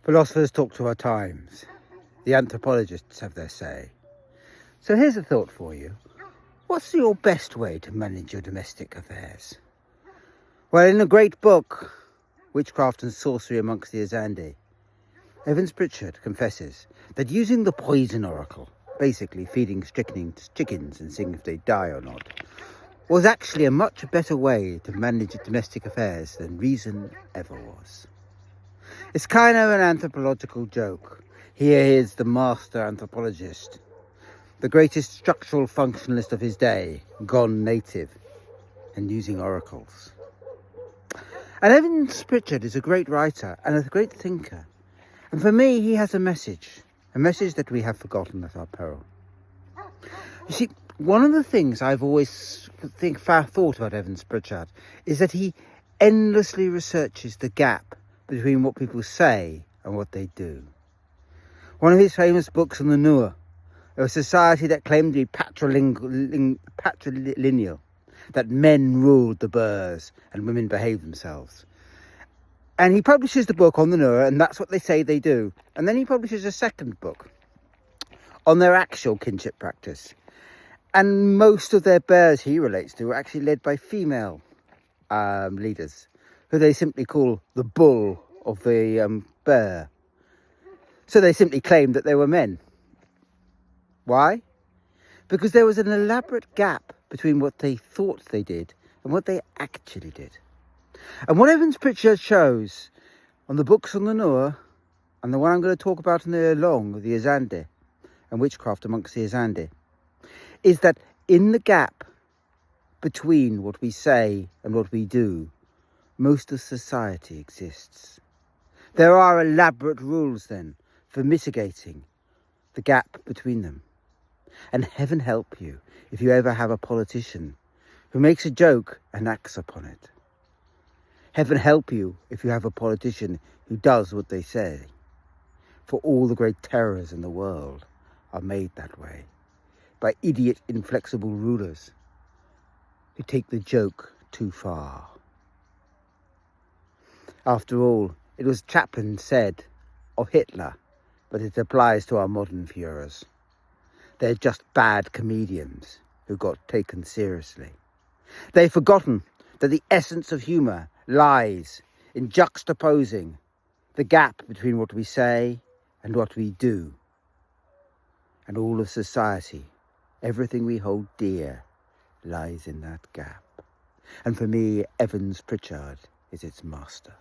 Philosophers talk to our times. The anthropologists have their say. So here's a thought for you. What's your best way to manage your domestic affairs? Well, in a great book, Witchcraft and Sorcery Amongst the Azande, Pritchard confesses that using the poison oracle, basically feeding strychnine to chickens and seeing if they die or not, was actually a much better way to manage domestic affairs than reason ever was. It's kind of an anthropological joke. Here is the master anthropologist, the greatest structural functionalist of his day, gone native, and using oracles. And Pritchard is a great writer and a great thinker. And for me, he has a message that we have forgotten at our peril. You see, one of the things I've always thought about Pritchard is that he endlessly researches the gap between what people say and what they do. One of his famous books on the Noor, a society that claimed to be patrilineal, that men ruled the burghs and women behaved themselves. And he publishes the book on the Noor, and that's what they say they do. And then he publishes a second book on their actual kinship practice. And most of their burghs he relates to are actually led by female leaders, who they simply call the bull of the burgh. So they simply claimed that they were men. Why? Because there was an elaborate gap between what they thought they did and what they actually did. And what Pritchard shows on the books on the Noor, and the one I'm going to talk about in the Long, the Azande, and Witchcraft Amongst the Azande, is that in the gap between what we say and what we do, most of society exists. There are elaborate rules then for mitigating the gap between them. And heaven help you if you ever have a politician who makes a joke and acts upon it. Heaven help you if you have a politician who does what they say. For all the great terrors in the world are made that way by idiot, inflexible rulers who take the joke too far. After all, it was Chaplin said of Hitler, but it applies to our modern Führers. They're just bad comedians who got taken seriously. They've forgotten that the essence of humour lies in juxtaposing the gap between what we say and what we do. And all of society, everything we hold dear, lies in that gap. And for me, Pritchard is its master.